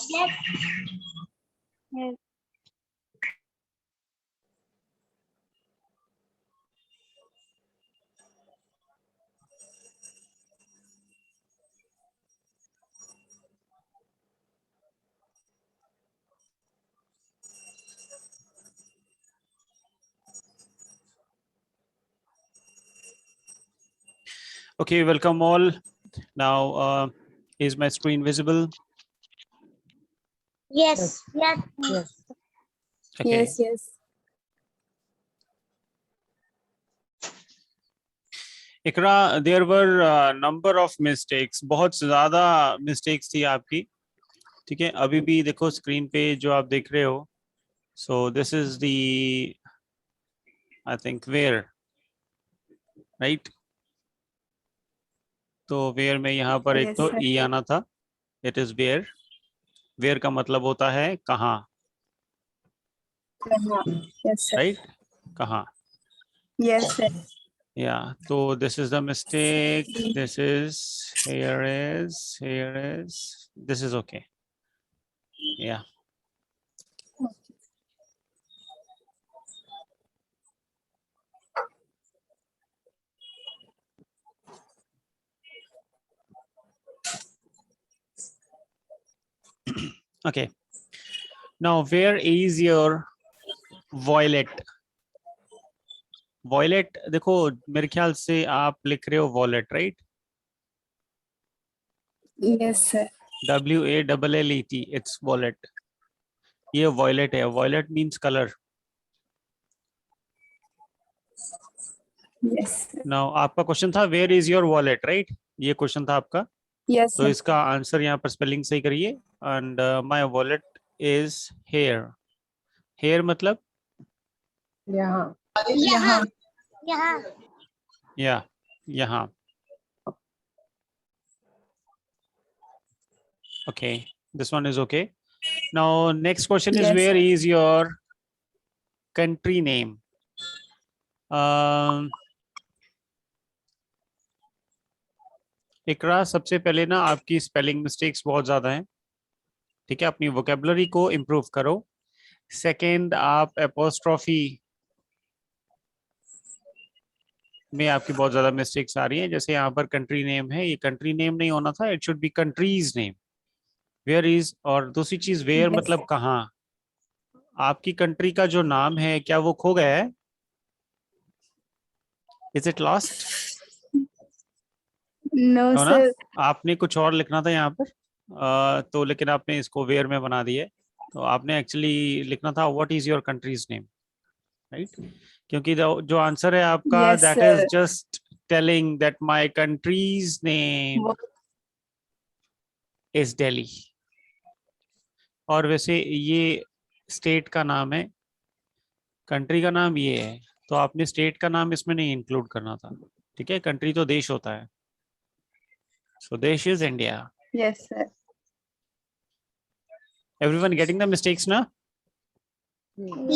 Yes. Yes. Okay, welcome all. Now, is my screen visible? Yes. Yes. Yes. Okay. Yes, yes. Ikra, there were a number of mistakes. बहुत ज़्यादा mistakes थी आपकी. ठीक है, अभी भी देखो स्क्रीन पे जो आप देख रहे हो. So this is the, I think, where, right? तो where में यहाँ पर एक Yes, तो sir. e आना था. It is where. Where का मतलब होता है कहाँ, Yes, sir. right? कहाँ. Yes, sir. Yeah, so this is the mistake. This is, here is, this is okay. Yeah. Okay. Now, where is your violet? Violet, देखो मेरे ख्याल से आप लिख रहे हो violet, right? Yes, sir. WALLET. It's violet. ये violet है. Violet means color. Yes, sir. Now, आपका क्वेश्चन था where is your wallet, right? ये क्वेश्चन था आपका. Yes, तो sir. इसका आंसर यहाँ पर स्पेलिंग सही करिए. And my wallet is here. Here मतलब यहाँ. यहाँ. यहाँ. yeah, यहाँ. Okay, this one is okay. Now, next question is Yes, where sir. is your country name? इकरा, सबसे पहले ना आपकी स्पेलिंग मिस्टेक्स बहुत ज्यादा हैं. ठीक है, अपनी वोकेबलरी को इम्प्रूव करो. सेकंड, आप एपोस्ट्रोफी में आपकी बहुत ज्यादा मिस्टेक्स आ रही हैं. जैसे यहाँ पर कंट्री नेम है, ये कंट्री नेम नहीं होना था. It should be countries name. Where is, और दूसरी चीज वेयर Yes. मतलब कहाँ. आपकी कंट्री का जो नाम है क्या वो खो गया है? Is it lost? No, हो ना? sir. आपने कुछ और लिखना था यहाँ पर. तो लेकिन आपने इसको वेयर में बना दिया है. तो आपने एक्चुअली लिखना था what is your country's name, right? क्योंकि जो आंसर है आपका Yes, that sir. Is just telling that my countries name is Delhi. और वैसे ये स्टेट का नाम है, कंट्री का नाम ये है. तो आपने स्टेट का नाम इसमें नहीं इंक्लूड करना था. ठीक है, कंट्री तो देश होता है. सो देश is India. Yes, sir. Everyone getting the mistakes now?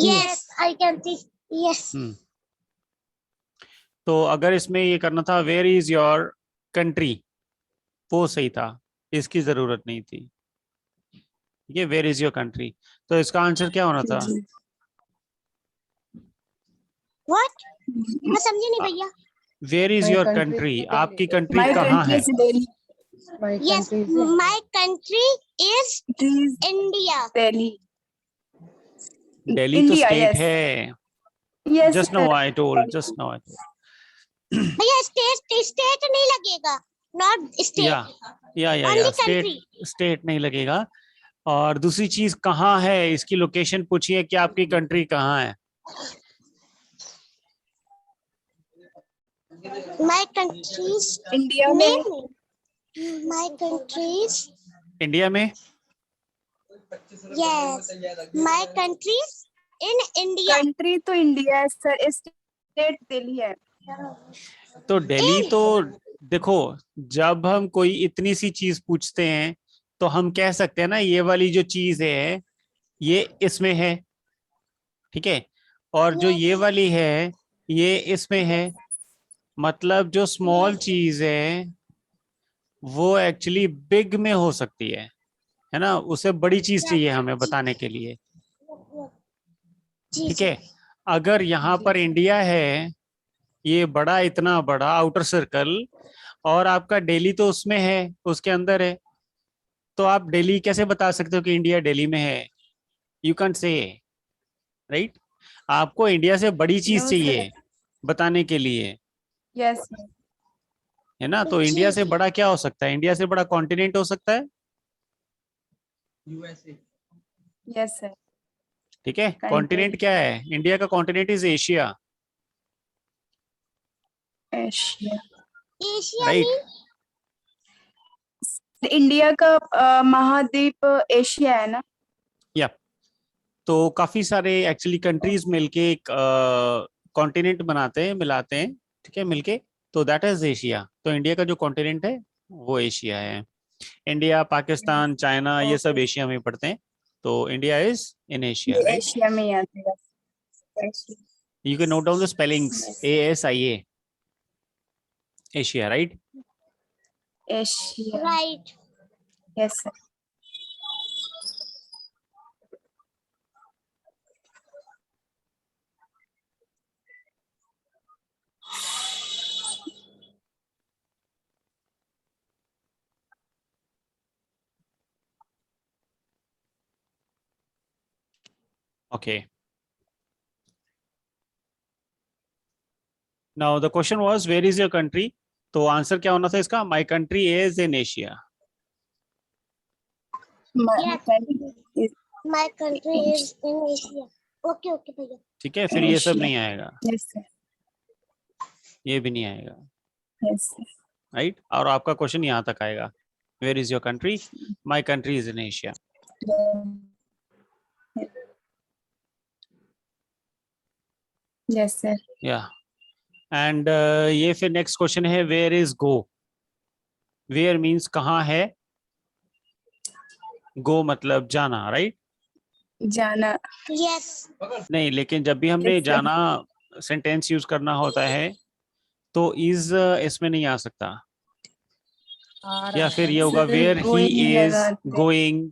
Yes. I can see. Yes. तो अगर इसमें ये करना था वेयर इज योर कंट्री, वो सही था. इसकी जरूरत नहीं थी. ये वेयर इज योर कंट्री. तो इसका आंसर क्या होना था? What? मैं समझी नहीं भैया. Where is My your country country. is आपकी Delhi. कंट्री My कहाँ country है? is Delhi. My Yes. country is My country is Please, India. Delhi. Delhi तो India, स्टेट yes. है. Yes, just sir. Now I told, just now I told. भैया state नहीं लगेगा. Not state. या Only state नहीं लगेगा. और दूसरी चीज कहाँ है, इसकी लोकेशन पूछिए कि आपकी कंट्री कहाँ है. My country's India में. name. My country's. इंडिया में. Yes. My country's in India. Country तो India है, sir. State Delhi है. तो दिल्ली तो देखो, जब हम कोई इतनी सी चीज पूछते हैं तो हम कह सकते हैं ना ये वाली जो चीज है ये इसमें है. ठीक है, और जो ये वाली है ये इसमें है. मतलब जो स्मॉल चीज है वो एक्चुअली बिग में हो सकती है है ना, उससे बड़ी चीज चाहिए हमें बताने के लिए। जी ठीक जी है, अगर यहाँ पर इंडिया है, ये बड़ा, इतना बड़ा आउटर सर्कल, और आपका दिल्ली तो उसमें है, उसके अंदर है, तो आप दिल्ली कैसे बता सकते हो कि इंडिया दिल्ली में है? यू कैंट से, राइट? आपको इंडिया से बड़ी चीज No, sir. चाहिए बताने के लिए, Yes, sir. है ना? तो इंडिया जी से जी बड़ा क्या हो सकता है? इंडिया से बड़ा कॉन्टिनेंट हो सकता है। Yes, sir. ठीक है, Country. कॉन्टिनेंट क्या है? इंडिया का continent is Asia, Asia. Asia right? Mean India का महाद्वीप एशिया है ना? या, तो काफी सारे एक्चुअली कंट्रीज मिलके एक कॉन्टिनेंट बनाते हैं, मिलाते हैं, ठीक है, मिलके, तो दैट इज एशिया। तो इंडिया का जो कॉन्टिनेंट है वो एशिया है। इंडिया, पाकिस्तान, चाइना, ये सब ओके, एशिया में पड़ते हैं, तो इंडिया इज इन एशिया, ये राइट? एशिया में ही आते हैं। Asia. You can note down the spellings, Yes. ASIA, Asia, right? Asia. Right yes sir. Okay. Now the question was, where is your country? तो answer क्या होना था इसका? My country is in Asia. My country is in Asia okay okay भैया ठीक है, फिर ये सब एशिया। नहीं आएगा, यस सर। ये भी नहीं आएगा, यस सर। राइट? और आपका क्वेश्चन यहाँ तक आएगा, where is your country? My country is in Asia. Yes sir. Yeah, and ये फिर नेक्स्ट क्वेश्चन है, where is go? Where means कहाँ है, गो मतलब जाना, राइट? जाना। यस नहीं, लेकिन जब भी हमने Yes, sir. जाना सेंटेंस यूज करना होता है तो इज इसमें नहीं आ सकता, या फिर ये होगा, वेयर ही Going इज लगाते। Going,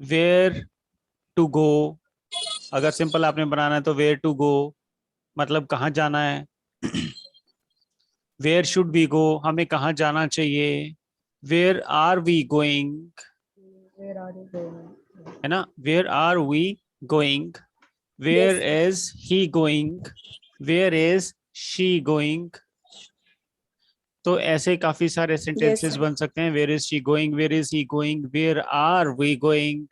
where to go. अगर सिंपल आपने बनाना है तो वेयर टू गो मतलब कहाँ जाना है। वेयर शुड वी गो, हमें कहाँ जाना चाहिए। Where are we going, Where are you going? है ना? Where are we going, Yes, where sir. Is he going, where is she going. तो ऐसे काफी सारे Yes, सेंटेंसेस sir. बन सकते हैं, where is she going, where is he going, where are we going.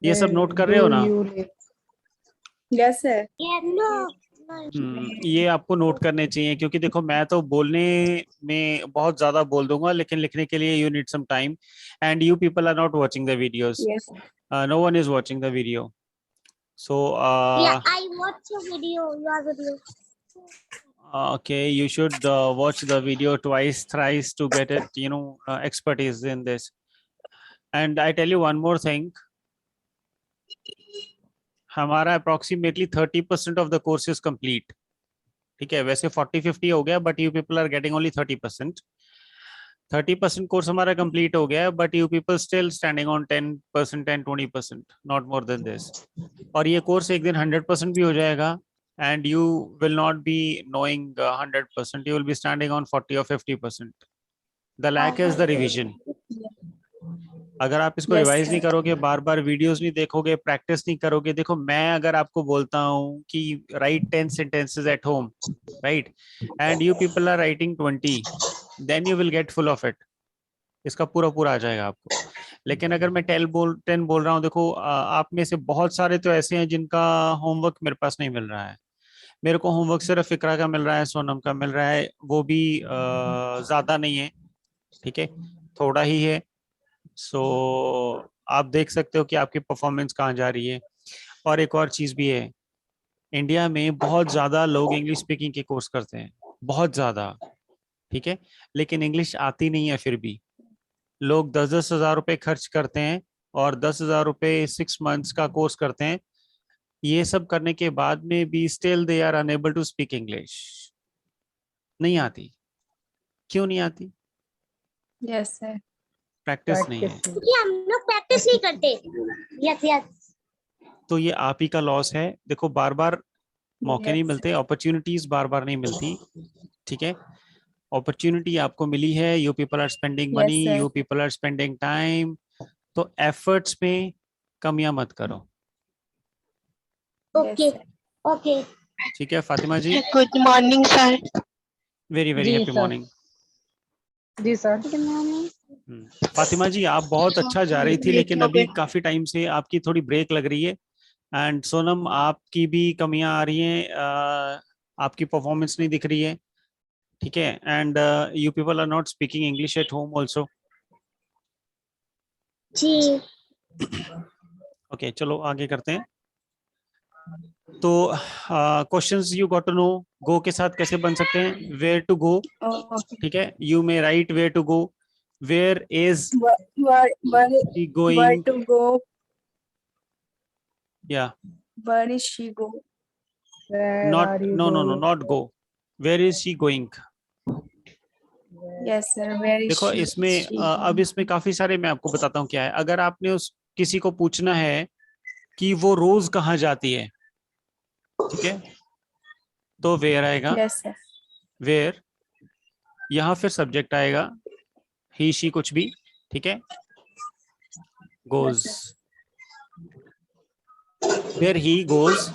ये सब Where नोट कर रहे हो do ना? you live? Yes, sir. No ये आपको नोट करने चाहिए, क्योंकि देखो मैं तो बोलने में बहुत ज्यादा बोल दूंगा, लेकिन लिखने के लिए you need some time, and you people are not watching the videos, Yes. No one is watching the video, so yeah I watch your video okay, you should watch the video twice, thrice to get it, expertise in this. And I tell you one more thing, हमारा approximately 30% of the course is complete. ठीक है, वैसे 40-50 हो गया, but you people are getting only 30%। 30% course हमारा complete हो गया है, but you people still standing on 10% and 20%, not more than this. और ये कोर्स एक दिन 100% भी हो जाएगा, and you will not be knowing 100%, you will be standing on 40 or 50%. The lack is the revision. अगर आप इसको Yes, रिवाइज sir. नहीं करोगे, बार बार वीडियोस नहीं देखोगे, प्रैक्टिस नहीं करोगे, देखो मैं अगर आपको बोलता हूँ कि write 10 sentences at home, right, and you people are writing 20, then you will get full of it, इसका पूरा पूरा आ जाएगा आपको। लेकिन अगर मैं 10 बोल रहा हूँ, देखो आप में से बहुत सारे तो ऐसे हैं जिनका होमवर्क मेरे पास नहीं मिल रहा है। मेरे को होमवर्क सिर्फ इकरा का मिल रहा है, सोनम का मिल रहा है, वो भी ज्यादा नहीं है, ठीक है, थोड़ा ही है। सो आप देख सकते हो कि आपकी परफॉर्मेंस कहाँ जा रही है। और एक और चीज भी है, इंडिया में बहुत ज्यादा लोग इंग्लिश स्पीकिंग के कोर्स करते हैं, बहुत ज्यादा, ठीक है, लेकिन इंग्लिश आती नहीं है। फिर भी लोग 10-10 हजार रुपए खर्च करते हैं और 10 हजार रुपए 6 मंथ्स का कोर्स करते हैं। ये सब करने के बाद में भी still they are unable to speak English. नहीं आती, क्यों नहीं आती? Yes, sir. प्रैक्टिस नहीं है। प्रैक्टिस क्योंकि हम लोग प्रैक्टिस नहीं करते। Yes yes. तो ये आप ही का लॉस है। देखो बार बार मौके नहीं Yes. मिलते, अपॉर्चुनिटीज बार बार नहीं मिलती, ठीक है। अपॉर्चुनिटी आपको मिली है, you people are spending Yes, money, sir. You people are spending time, तो एफर्ट्स में कमियां मत करो, ओके sir. ओके। ठीक है। Fatima ji, good morning sir. Very very जी हैप्पी सर। मॉर्निंग। जी सर। फातिमा जी, आप बहुत अच्छा जा रही थी, लेकिन अभी काफी टाइम से आपकी थोड़ी ब्रेक लग रही है। एंड सोनम, आपकी भी कमियां आ रही हैं, आपकी परफॉर्मेंस नहीं दिख रही है, ठीक है। And you people are not speaking English at home also. जी। ओके, चलो आगे करते हैं। तो questions you got to no, go के साथ कैसे बन सकते हैं, वेयर टू गो, Okay. ठीक है। You may write where to go, where is Where she going, to go? या Where is she go? Where not, are you no no no, going? Not go, where is she going. Yes, sir. Where is देखो she? इसमें अब इसमें काफी सारे, मैं आपको बताता हूँ क्या है। अगर आपने उस किसी को पूछना है कि वो रोज कहाँ जाती है, ठीक है, तो वेयर आएगा, Yes, sir. वेयर, यहाँ फिर सब्जेक्ट आएगा, ही शी कुछ भी, ठीक है, गोज, वेयर ही गोज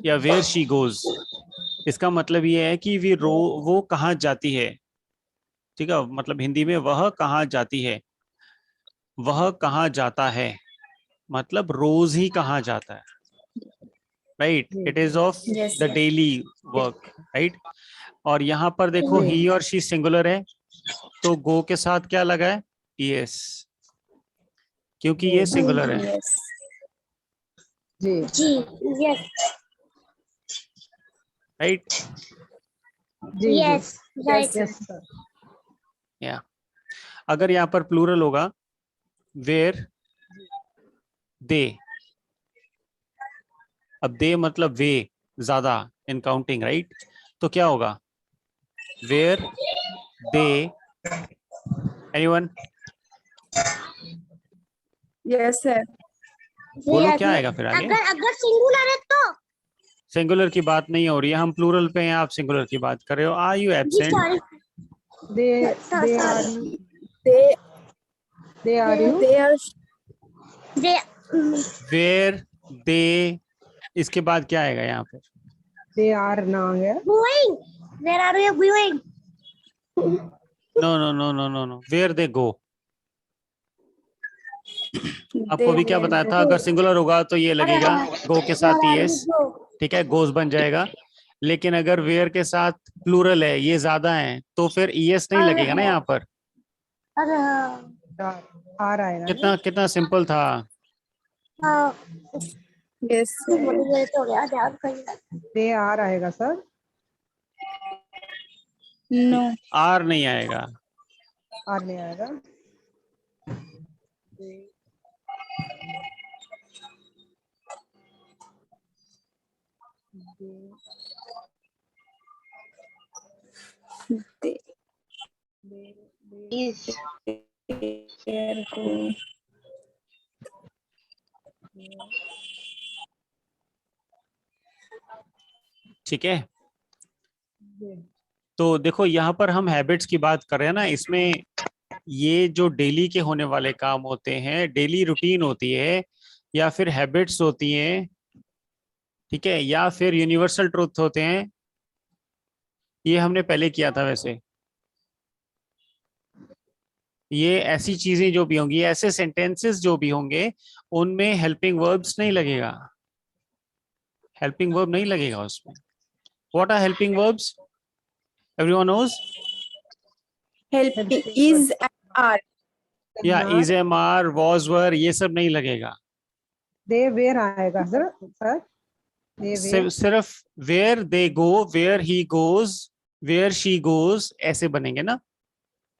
या वेयर शी गोज, इसका मतलब ये है कि वो कहाँ जाती है, ठीक है। मतलब हिंदी में वह कहाँ जाती है, वह कहाँ जाता है, मतलब रोज ही कहाँ जाता है, right. It is of Yes, the sir. Daily work, right. और यहाँ पर देखो जी। ही और शी सिंगुलर है, तो गो के साथ क्या लगा है, यस, क्योंकि ये सिंगुलर है, Yes. जी। जी यस राइट। जी जी। Yes right. sir. Yes sir. या अगर यहाँ पर प्लूरल होगा, वेयर दे, अब दे मतलब वे, ज्यादा, इन काउंटिंग, राइट। तो क्या होगा, where they, anyone, Yes, sir. बोलो Yes, क्या आएगा फिर आगे। अगर अगर सिंगुलर है तो सिंगुलर की बात नहीं हो रही है, हम प्लूरल पे हैं, आप सिंगुलर की बात कर रहे हो। आर यू जी absent, sorry they are you, They they are you, they are they were they, इसके बाद क्या आएगा यहाँ पर, दे आर ना है। Going, where are you going? No no no no no no, where they go. आपको they भी क्या were बताया the था, अगर सिंगुलर होगा तो ये लगेगा गो के साथ यस, ठीक है, गोज बन जाएगा। लेकिन अगर वेयर के साथ प्लूरल है, ये ज्यादा है, तो फिर ईएस नहीं लगेगा ना यहाँ पर। अरे आर आएगा ना। कितना कितना सिंपल था। हाँ yes sir. लेट हो गया, ध्यान करिए। दे आर आएगा सर। No. आर नहीं आएगा, आर नहीं आएगा। They were go. ठीक है। तो देखो यहाँ पर हम हैबिट्स की बात कर रहे हैं ना, इसमें ये जो डेली के होने वाले काम होते हैं, डेली रूटीन होती है, या फिर हैबिट्स होती हैं, ठीक है, या फिर यूनिवर्सल ट्रूथ होते हैं, ये हमने पहले किया था। वैसे ये ऐसी चीजें जो भी होंगी, ऐसे सेंटेंसेस जो भी होंगे, उनमें हेल्पिंग वर्ब्स नहीं लगेगा, हेल्पिंग वर्ब नहीं लगेगा उसमें। What are helping verbs, everyone knows. Helping is and are. या is, am, are, was, were, ये सब नहीं लगेगा। दे वेयर आएगा सर। Sir they where. सिर्फ where they go, where he goes, where she goes, ऐसे बनेंगे ना।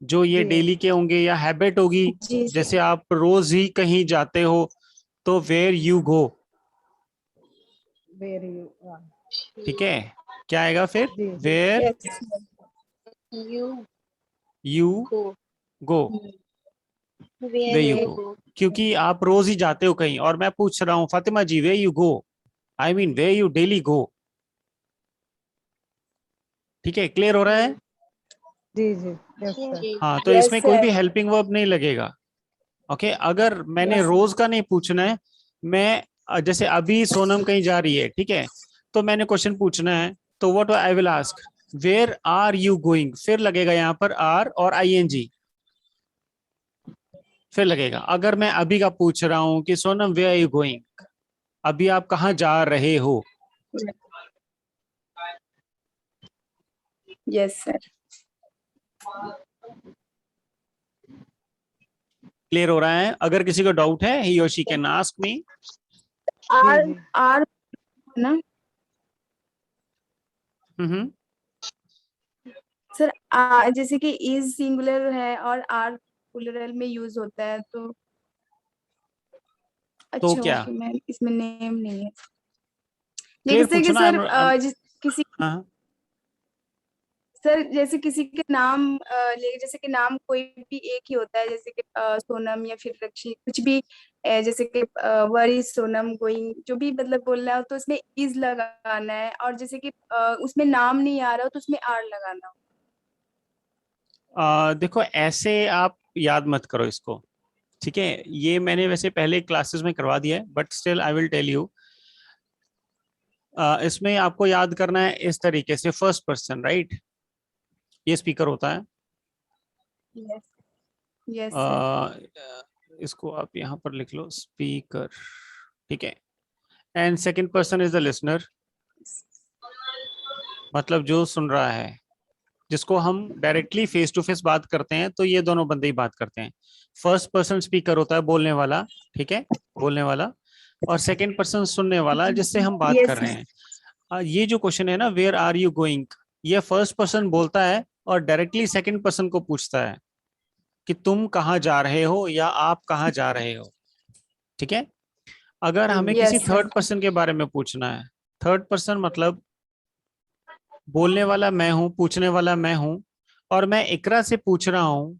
जो ये जी। डेली के होंगे या हैबिट होगी, जी जैसे आप रोज ही कहीं जाते हो, तो where you go, where you. ठीक है। क्या आएगा फिर, जी। Where yes sir. You go, way you go, क्योंकि आप रोज ही जाते हो कहीं और मैं पूछ रहा हूँ Fatima ji way you go, I mean way you daily go. ठीक है, क्लियर हो रहा है? जी जी, यस सर। हाँ, तो Yes, इसमें कोई भी sir. हेल्पिंग वर्ब नहीं लगेगा। ओके, अगर मैंने Yes. रोज का नहीं पूछना है, मैं जैसे अभी सोनम कहीं जा रही है, ठीक है, तो मैंने क्वेश्चन पूछना है, तो what I will ask, where are you going, फिर लगेगा यहाँ पर आर और आईएनजी, फिर लगेगा। अगर मैं अभी का पूछ रहा हूँ कि Sonam where are you going, अभी आप कहाँ जा रहे हो, Yes, sir. क्लियर हो रहा है? अगर किसी को डाउट है ही और she can ask me. R जी। R ना हम्म, सर, जैसे कि इज सिंगुलर है और आर प्लूरल में यूज होता है, तो तो अच्छा क्या ओके मैम, इसमें नेम नहीं है। क्लियर जैसे कि पूछो ना। सर किसी हाँ, सर जैसे किसी के नाम जैसे कि नाम कोई भी एक ही होता है, जैसे कि सोनम या फिर रक्षी कुछ भी, जैसे कि वरी सोनम गोइंग, जो भी मतलब बोलना हो तो उसमें इज लगाना है, और जैसे कि उसमें नाम नहीं आ रहा हो तो उसमें आर लगाना हो। देखो ऐसे आप याद मत करो इसको, ठीक है, ये मैंने वैसे पहले क्लासेस में करवा दिया है, but still I will tell you. इसमें आपको याद करना है इस तरीके से, फर्स्ट पर्सन, राइट, ये स्पीकर होता है। Yes yes sir. अ, इसको आप यहाँ पर लिख लो, स्पीकर, ठीक है, and second person is the listener, मतलब जो सुन रहा है, जिसको हम डायरेक्टली फेस टू फेस बात करते हैं तो ये दोनों बंदे ही बात करते हैं। फर्स्ट पर्सन स्पीकर होता है, बोलने वाला, ठीक है, बोलने वाला, और सेकंड पर्सन सुनने वाला, जिससे हम बात कर यस रहे हैं। ये जो क्वेश्चन है ना, वेयर आर यू गोइंग, ये फर्स्ट पर्सन बोलता है और डायरेक्टली सेकंड पर्सन को पूछता है कि तुम कहाँ जा रहे हो या आप कहाँ जा रहे हो, ठीक है। अगर हमें किसी यस सर। थर्ड पर्सन के बारे में पूछना है, थर्ड पर्सन मतलब बोलने वाला मैं हूं, पूछने वाला मैं हूं, और मैं इकरा से पूछ रहा हूं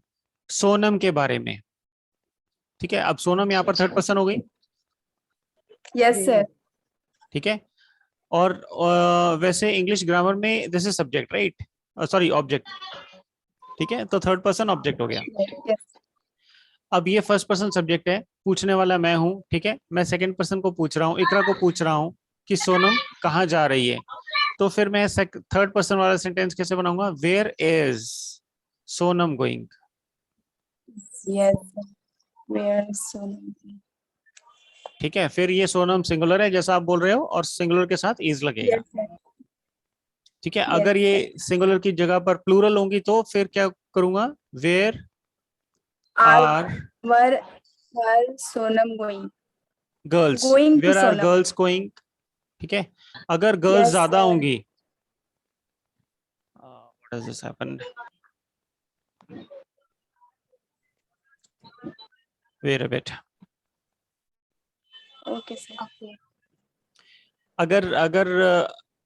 सोनम के बारे में, ठीक है। अब सोनम यहाँ पर थर्ड पर्सन हो गई, यस सर। ठीक है। और वैसे इंग्लिश ग्रामर में this is subject, right, sorry object, ठीक है, तो थर्ड पर्सन ऑब्जेक्ट हो गया। यस अब ये फर्स्ट पर्सन सब्जेक्ट है, पूछने वाला मैं हूं, ठीक है, मैं सेकंड पर्सन को पूछ रहा हूँ, इकरा को पूछ रहा हूँ कि सोनम कहाँ जा रही है, तो फिर मैं थर्ड पर्सन वाला सेंटेंस कैसे बनाऊंगा, where is Sonam going, yes. Where Sonam. ठीक है। फिर ये सोनम सिंगुलर है जैसा आप बोल रहे हो, और सिंगुलर के साथ इज लगेगा, यस सर। ठीक है। यस अगर ये सर। सिंगुलर की जगह पर प्लूरल होंगी तो फिर क्या करूंगा, where are are where where Sonam going. Girls, going to where are Sonam. Girls going, ठीक है। अगर गर्ल्स यस ज्यादा सर। होंगी, what does this happen, wait a bit, okay sir. अगर अगर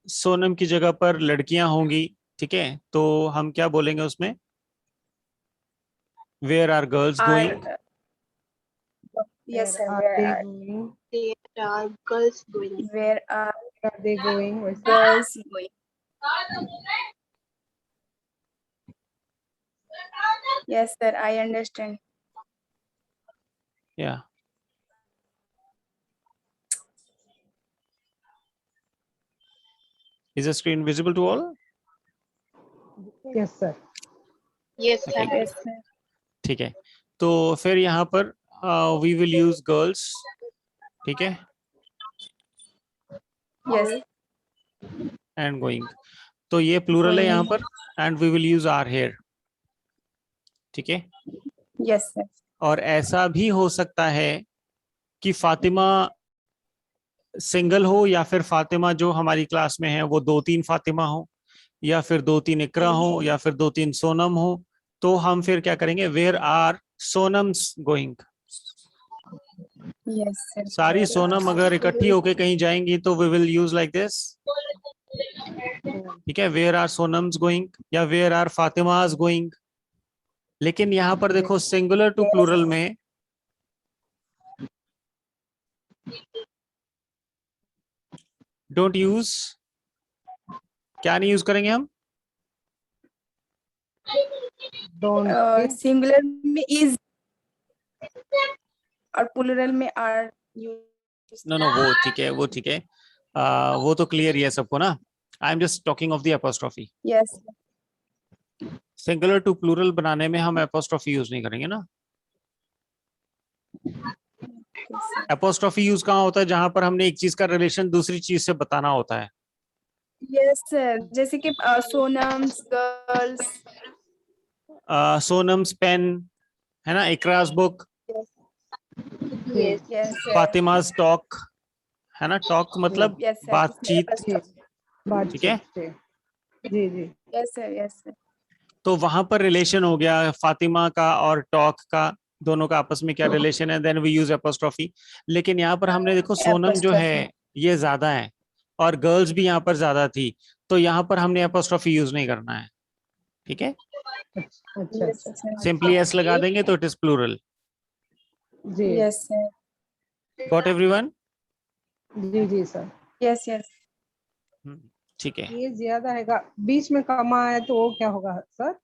सोनम की जगह पर लड़कियां होंगी, ठीक है, तो हम क्या बोलेंगे उसमें, where are girls going, are yes sir. Are they going, where are are they going, वैसे। Girls going. Yes sir, I understand. या is the screen visible to all, yes sir. Yes, okay good, yes sir. ठीक है। तो फिर यहाँ पर we will use girls, ठीक है, यस एंड गोइंग, तो ये प्लूरल है यहाँ गोइंग। पर, and we will use are here, ठीक है। Yes sir. और ऐसा भी हो सकता है कि फातिमा सिंगल हो, या फिर फातिमा जो हमारी क्लास में है वो 2-3 फातिमा हो, या फिर 2-3 इकरा हो, या फिर 2-3 सोनम हो, तो हम फिर क्या करेंगे, where are Sonams going, yes sir. सारी सोनम अगर इकट्ठी होके कहीं जाएंगी तो we will use like this, ठीक है, वेयर आर सोनम्स गोइंग या वेयर आर फातिमाज गोइंग। लेकिन यहाँ पर देखो सिंगुलर टू प्लूरल में डोंट यूज, क्या नहीं यूज करेंगे हम? डोंट सिंगुलर में इज और प्लूरल में आर यूज। नो नो, वो ठीक है, वो ठीक है, वो तो क्लियर ही है सबको ना। I am just talking of the apostrophe. Yes singular to plural बनाने में हम एपोस्ट्रोफी यूज नहीं करेंगे ना। एपोस्ट्रोफी यूज कहाँ होता है? जहां पर हमने एक चीज का रिलेशन दूसरी चीज से बताना होता है। यस सर, जैसे कि सोनम्स, गर्ल्स। सोनम्स पेन, है ना, Iqra's book, yes sir, Fatima's talk, है ना, टॉक मतलब यस सर, बातचीत, जी ठीक है। बातचीत से जी जी यस सर, यस सर। तो वहां पर रिलेशन हो गया फातिमा का और टॉक का, दोनों का आपस में क्या रिलेशन है, देन वी यूज एपोस्ट्रोफी। लेकिन यहाँ पर हमने देखो सोनम जो है ये ज्यादा है और गर्ल्स भी यहाँ पर ज्यादा थी, तो यहाँ पर हमने एपोस्ट्रोफी यूज नहीं करना है, ठीक है। अच्छा यस अच्छा सर, सिंपली एस लगा देंगे तो इट इज प्लूरल। जी यस सर, गॉट एवरीवन? जी जी सर। Yes yes. ठीक है। ये ज्यादा है बीच में कमा है तो वो क्या होगा सर?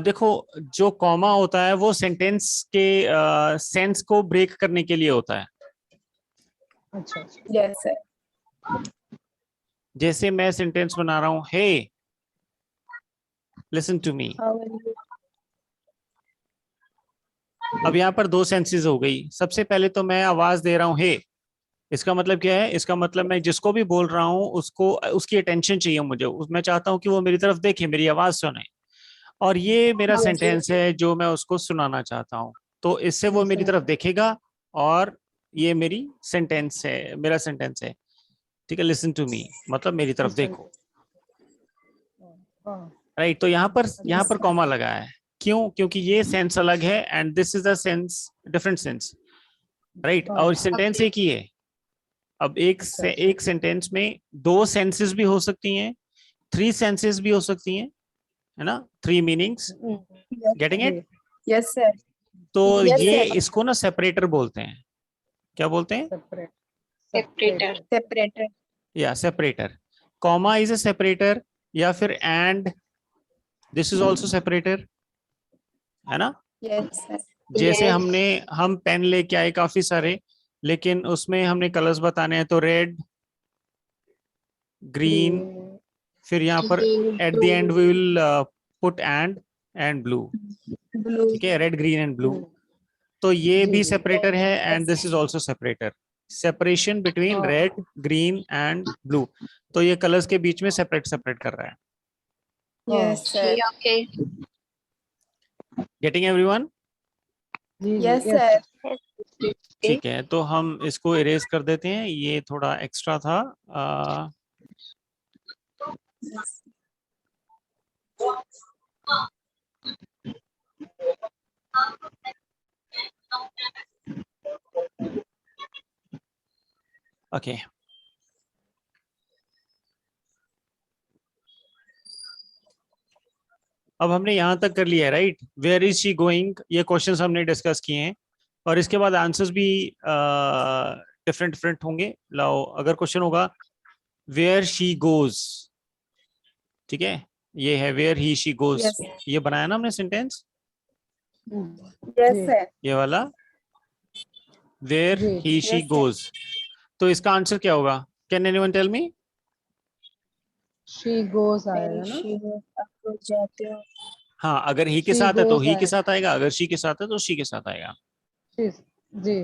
देखो, जो कॉमा होता है वो सेंटेंस के सेंस को ब्रेक करने के लिए होता है। अच्छा अच्छा यस सर, जैसे मैं सेंटेंस बना रहा हूं, hey listen to me. How are you. अब यहाँ पर दो सेंसेस हो गई। सबसे पहले तो मैं आवाज दे रहा हूं हे, इसका मतलब क्या है? इसका मतलब मैं जिसको भी बोल रहा हूँ उसको उसकी अटेंशन चाहिए मुझे, मैं चाहता हूँ कि वो मेरी तरफ देखे, मेरी आवाज सुने, और ये मेरा सेंटेंस है जो मैं उसको सुनाना चाहता हूँ। तो इससे वो मेरी तरफ देखेगा और ये मेरी सेंटेंस है, मेरा सेंटेंस है, ठीक है। लिसन टू मी मतलब मेरी तरफ देखो, हाँ राइट। तो यहाँ पर कॉमा लगा है, क्यों? क्योंकि ये सेंस अलग है and this is a sense, different sense, right. और सेंटेंस एक ही है। अब एक सेंटेंस में दो सेंसेस भी हो सकती हैं, थ्री सेंसेस भी हो सकती हैं, है ना, three meanings, getting it? Yes sir, तो Yes, ये sir. इसको ना सेपरेटर बोलते हैं। क्या बोलते हैं? Separate separator. या separator. Comma is a separator, या फिर and this is also separator, है ना। यस सर, जैसे हम पेन लेके आए काफी सारे, लेकिन उसमें हमने कलर्स बताने हैं, तो रेड, ग्रीन, फिर यहाँ पर at the end we will put and blue, blue. ठीक है, रेड ग्रीन एंड ब्लू। तो ये जी, भी जी। सेपरेटर है and this is also separator. Separation between हाँ। Red, green and blue. तो ये कलर्स के बीच में सेपरेट सेपरेट कर रहा है। Yes sir, getting everyone? जी जी यस सर। ठीक है, तो हम इसको इरेज कर देते हैं, ये थोड़ा एक्स्ट्रा था। ओके, अब हमने यहां तक कर लिया है, right. Where is she going, ये क्वेश्चंस हमने डिस्कस किए हैं, और इसके बाद आंसर्स भी डिफरेंट डिफरेंट होंगे। लाओ, अगर क्वेश्चन होगा वेयर शी गोज, ठीक है, ये है where he she goes, Yes. ये बनाया ना हमने सेंटेंस, यस सर, ये वाला वेयर जी। He she Yes, sir. Goes. तो इसका आंसर क्या होगा? Can anyone tell me? She goes आएगा ना? आप जाते हो। हाँ, अगर ही के She साथ है तो goes ही के आएगा। साथ आएगा, अगर शी के साथ है तो शी के साथ आएगा। जी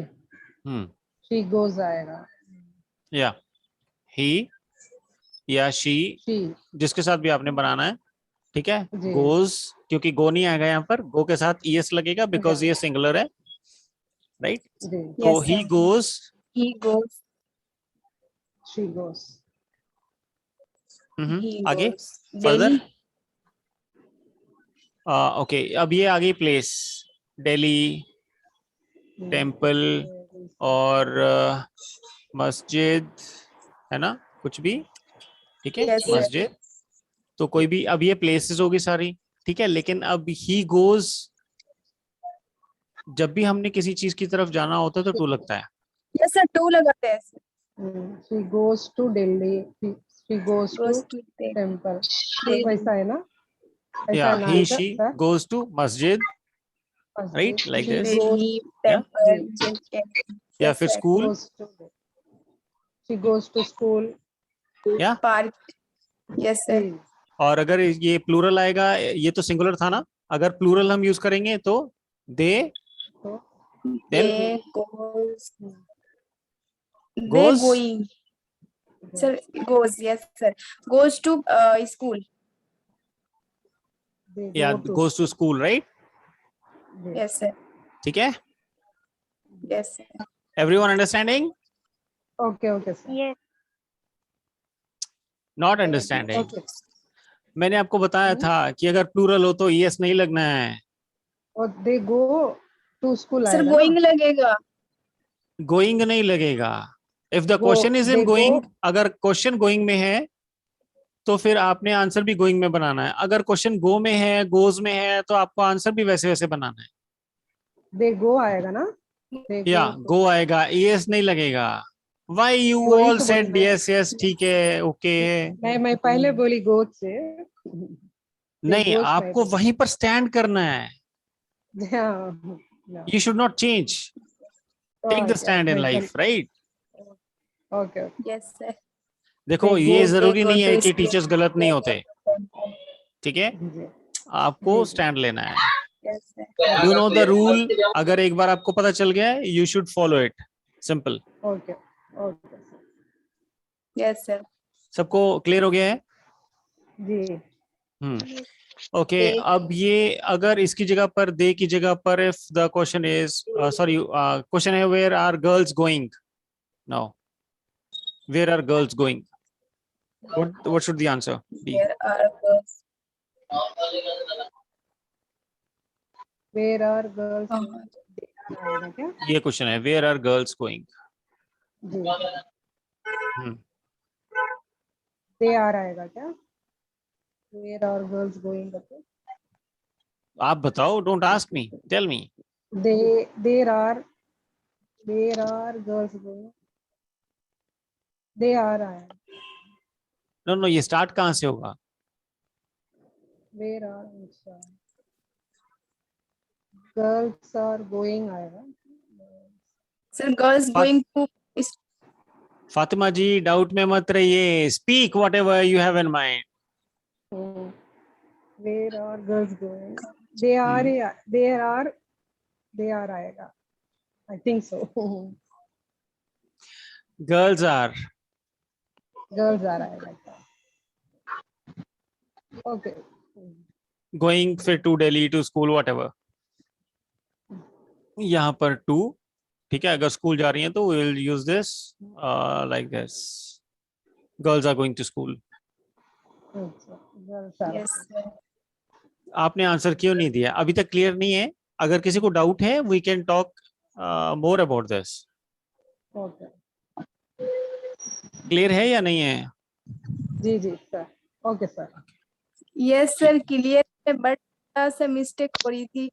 हम्म, शी गोस आएगा। या ही या शी, शी जिसके साथ भी आपने बनाना है, ठीक है। जी। गोज, क्योंकि गो नहीं आएगा यहाँ पर, गो के साथ ईएस लगेगा बिकॉज ये सिंगुलर है, राइट। जी तो Yes, he sir. Goes, He goes. She goes. He आगे goes. फर्दर। Delhi. ओके, अब ये आ गई प्लेस, दिल्ली, टेम्पल और मस्जिद, है ना, कुछ भी, ठीक है, Yes, sir. मस्जिद। तो कोई भी, अब ये प्लेसेस होगी सारी, ठीक है। लेकिन अब ही गोज, जब भी हमने किसी चीज की तरफ जाना होता है तो टू लगता है, Yes, sir. Two लगाते हैं sir. She goes to Delhi. She goes to goes to the temple. Delhi. वैसा है ना? ऐसा Yeah, है ना he answer she sir? goes to masjid, right? Masjid. Like She this. goes, Delhi Yeah. temple. या Yes, फिर sir. school. goes to she goes to school. Yeah. Park. Yes, sir. She, और अगर ये plural आएगा, ये तो singular था ना, अगर प्लूरल हम यूज करेंगे तो दे so, then They goes. They goes. going. Sir, goes. Yes, sir. Goes to school. they Yeah, go to goes to school, right? Yes. Yes, sir. ठीक है? Yes, sir. Everyone understanding? Okay, okay, sir. Yes. Not understanding. Okay. मैंने आपको बताया था कि अगर plural हो तो yes नहीं लगना है, और they go to school Sir, आएगा going ना? लगेगा. going नहीं लगेगा. If the Go, question is in they going, go. अगर क्वेश्चन गोइंग में है तो फिर आपने आंसर भी गोइंग में बनाना है. अगर क्वेश्चन गो में है, गोज में है, तो आपको आंसर भी वैसे वैसे बनाना है. They go आएगा ना? They या go to- गो आएगा, yes नहीं लगेगा. Why you वही all तो said बोल रहे हैं। yes yes ठीक है, okay है. मैं पहले बोली go से। नहीं, goes आपको नहीं वहीं पर स्टैंड करना है. हाँ, no. You should not change. Take the Okay, stand in मैं life, right? Okay. Yes, sir. देखो They ये go- जरूरी They go नहीं है to कि school. टीचर्स गलत नहीं होते, ठीक है? जी, आपको जी। स्टैंड लेना है. Yes, sir. You know the rule. अगर एक बार आपको पता चल गया है, you should follow it. Simple. Okay, okay, sir. Yes, sir. सबको क्लियर हो गया है? जी, ओके. They- अब ये अगर इसकी जगह पर दे की जगह पर if the question is sorry question है where are girls going. No, where are girls going? What should the answer be? There are girls. where are girls? Uh-huh. They are आएगा क्या? ये क्वेश्चन है, वेयर आर गर्ल्स गोइंग. जी, they are आएगा क्या? Where are girls going? करके? आप बताओ, don't ask me, tell me. There are girls going. They are आएगा. नो नो, ये स्टार्ट कहाँ से होगा? Where are अच्छा. Girls are going आएगा. Sir, girls going to Fatima ji, doubt में मत रहिए. Speak whatever you have in mind. Where are girls going? They are आएगा. I think so. Girls are. Girls are आएगा. Okay. गोइंग फिर to Delhi, to school, whatever. यहाँ पर to, ठीक है. अगर स्कूल जा रही हैं तो will use this like this. Girls are going to school. अच्छा, girls are. yes, sir. आपने आंसर क्यों नहीं दिया? अभी तक क्लियर नहीं है. अगर किसी को डाउट है, we can talk more about this. Okay. Clear है या नहीं है? जी sir. Okay sir. Yes, sir. Clear है, but थोड़ा सा मिस्टेक हो रही थी.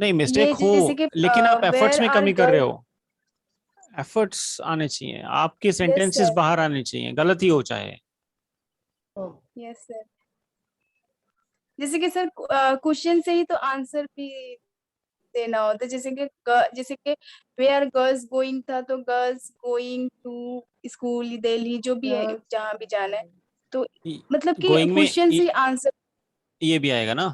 नहीं, मिस्टेक हो, जैसे कि, लेकिन आप एफर्ट्स where में are कमी कर रहे girls- हो. एफर्ट्स आने चाहिए, आपके सेंटेंसेस sir. बाहर आने चाहिए, गलत ही हो चाहे. Okay. Yes, sir. जैसे कि सर क्वेश्चन से ही तो आंसर भी देना होता है. जैसे कि वेयर गर्ल्स गोइंग था तो girls going to school, Delhi, जो भी है, Girls- जहाँ भी जाना है. तो मतलब कि गोइंग में क्वेश्चन से आंसर. ये भी आएगा ना.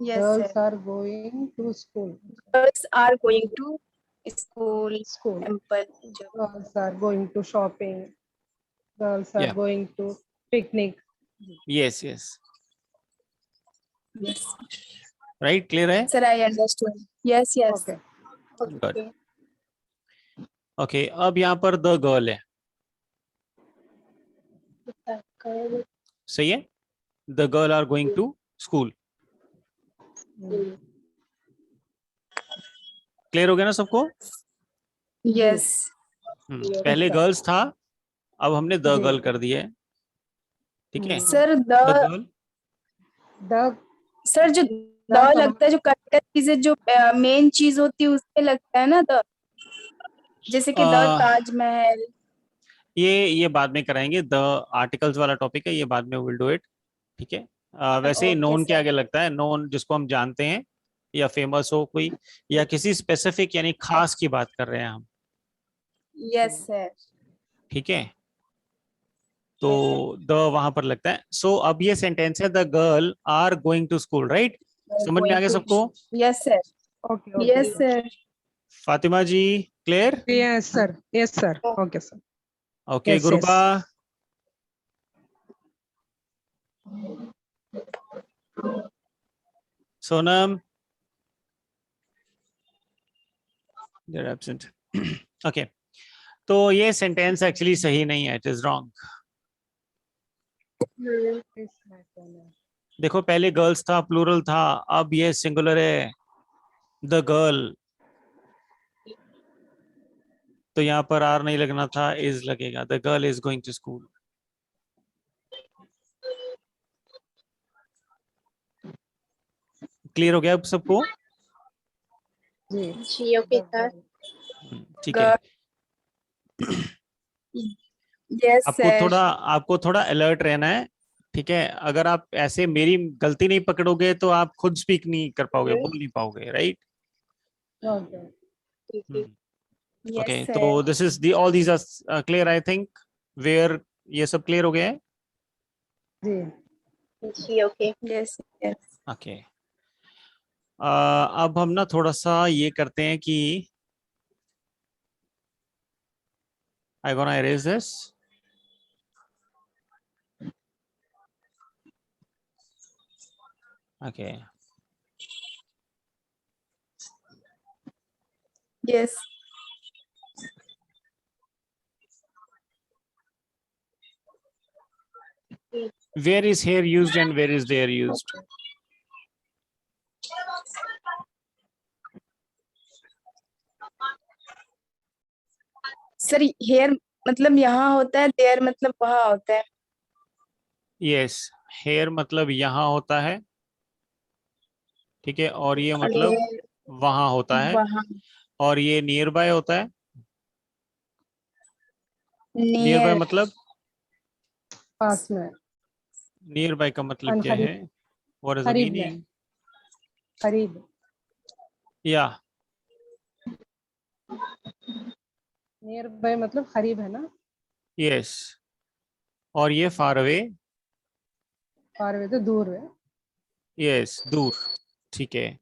Yes Girls sir. are going to school. Girls are going to school, School. Temple. Girls are going to shopping. Girls are Yeah. going to picnic. Yes yes, right. Clear है? Sir I understood. Yes yes. Okay. Good. Okay, अब यहाँ पर the girl है, सही है. The girl are going to school. Clear हो गया ना सबको? यस पहले गर्ल्स था, अब हमने द जी. गर्ल कर दिया है, ठीक है. Sir. The girl. The sir जो द लगता है, जो करेक्टर चीजें जो मेन चीज होती है उससे लगता है ना द. जैसे कि द अ, ताजमहल। ये बाद में कराएंगे, द आर्टिकल्स वाला टॉपिक है, ये बाद में विल डू इट। ठीक है। वैसे ओके नोन के सर। आगे लगता है, नोन जिसको हम जानते हैं या फेमस हो कोई, या किसी स्पेसिफिक यानी खास की बात कर रहे हैं हम। Yes sir. ठीक है। तो द वहां पर लगता है। सो अब ये सेंटेंस है, the girl are going to school, right? समझ में आ गया सबको? Yes sir. Okay, okay. Yes sir. Fatima ji, clear? Yes, sir. Yes, sir. Okay, sir. Okay, Yes, Gurupa. yes. Sonam, they are absent. Okay, तो ये सेंटेंस एक्चुअली सही नहीं है, it is wrong. Please, my phone. देखो, पहले गर्ल्स था, प्लूरल था, अब ये सिंगुलर है, द गर्ल। तो यहाँ पर आर नहीं लगना था, इज लगेगा, the girl is going to school. Clear हो गया अब सबको? जी जी ओके सर। ठीक है। यस आपको सर। थोड़ा आपको थोड़ा अलर्ट रहना है। ठीक है, अगर आप ऐसे मेरी गलती नहीं पकड़ोगे तो आप खुद स्पीक नहीं कर पाओगे, बोल नहीं पाओगे, right? Okay. Yes okay, sir. तो this is the all these are clear I think. Where ये सब क्लियर हो गया है? जी जी ओके। Yes yes. ओके। अब हम ना थोड़ा सा ये करते हैं कि I gonna erase this. Okay. Yes Where is here used and where is there used? Sir, here मतलब यहाँ होता है, देयर मतलब वहाँ होता है। Yes, here मतलब यहाँ होता है। ठीक है, और ये और मतलब वहाँ होता है। वहाँ और ये नियर बाय होता है। Near by near. मतलब, पास में नियर बाय का मतलब क्या है? करीब व्हाट इज द करीब में मीनिंग? करीब या नियर बाय मतलब करीब है ना। यस। और ये फार अवे, फार अवे तो दूर है। यस, दूर। ठीक है।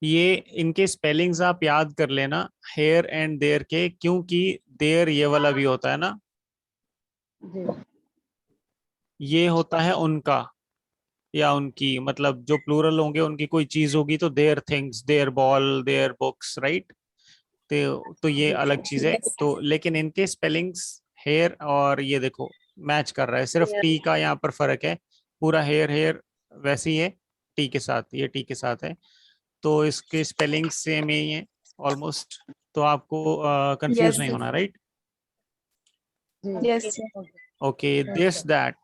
ये इनके स्पेलिंग्स आप याद कर लेना, हेयर एंड देयर के, क्योंकि देयर ये वाला भी होता है ना, जी ये होता है उनका या उनकी, मतलब जो प्लूरल होंगे उनकी कोई चीज होगी तो their things, their ball, their books, right? तो ये अलग चीज है। यस तो लेकिन इनके स्पेलिंग्स हेयर और ये देखो मैच कर रहा है, सिर्फ टी का यहाँ पर फर्क है। पूरा हेयर हेयर वैसे ही है, टी के साथ, ये टी के साथ है। तो इसके स्पेलिंग सेम ही है ऑलमोस्ट। तो आपको कंफ्यूज यस नहीं होना, राइट? जी yes. Okay okay, this that,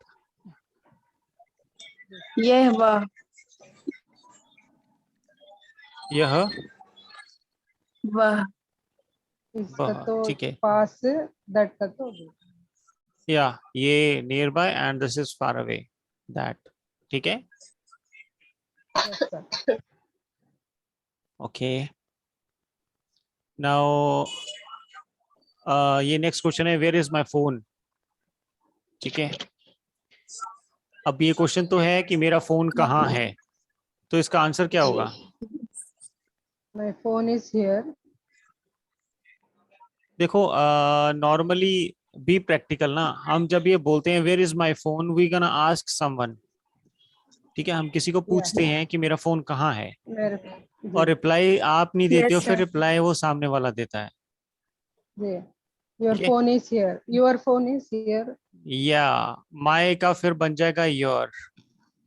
ये वह यह, वह। इसका वह। तो ठीक है, पास, दैट का तो दूर। या ये near by and this is far away, that. ठीक है। Yes sir. ओके, नाउ ये नेक्स्ट क्वेश्चन है, वेयर इज माय फोन? ठीक है। अब ये क्वेश्चन तो है कि मेरा फोन कहाँ है, तो इसका आंसर क्या होगा? My phone is here. देखो, नॉर्मली बी प्रैक्टिकल ना, हम जब ये बोलते हैं where is my phone, we gonna ask someone. ठीक है, हम किसी को या पूछते हैं कि मेरा फोन कहाँ है, मेरे और जी रिप्लाई आप नहीं देते हो, यस फिर सर। रिप्लाई वो सामने वाला देता है। जी योर ठीक है, phone is here, your phone is here. या माय का फिर बन जाएगा योर।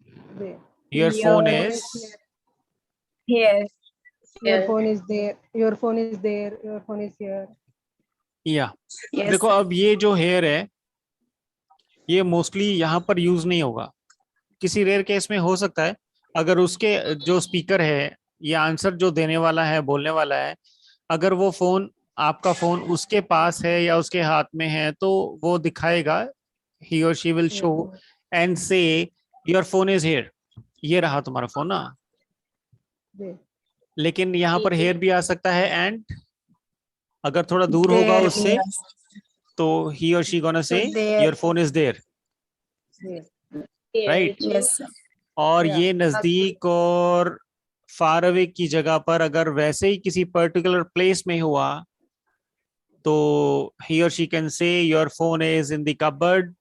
जी your your phone phone is, is here, here. Your phone is there, your phone is there, your phone is here. या यस देखो, अब ये जो हेयर है ये मोस्टली यहाँ पर यूज नहीं होगा, किसी रेयर केस में हो सकता है। अगर उसके जो स्पीकर है ये आंसर जो देने वाला है, बोलने वाला है, अगर वो फोन, आपका फोन उसके पास है या उसके हाथ में है, तो वो दिखाएगा, he or she will show and say your phone is here, ये रहा तुम्हारा फोन ना। जी लेकिन यहाँ पर here भी आ सकता है, and अगर थोड़ा दूर होगा There उससे, means- तो he or she gonna say there- your phone is there, ji right? Yes, sir. और Yeah. ये नजदीक और फार अवे की जगह पर अगर वैसे ही किसी पर्टिकुलर प्लेस में हुआ, तो he or she can say your phone is in the cupboard,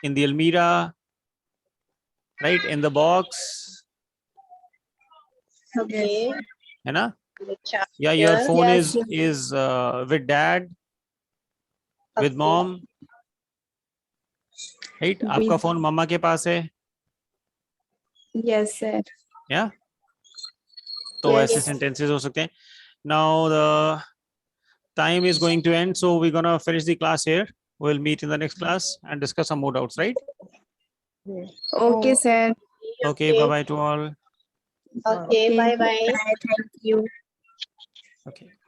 in the almirah, right, in the box, Okay. है ना, The charger. या your phone Yes, is with dad, with Okay. mom, right, आपका With- phone मम्मा के पास है, Yes, sir. या तो Yes. ऐसे sentences हो सकते हैं। Now the time is going to end, so we're gonna finish the class here. We'll meet in the next class and discuss some more doubts, right? Ji Okay, sir. Okay, bye bye to all. Okay. Bye bye. Bye. Thank you. Okay.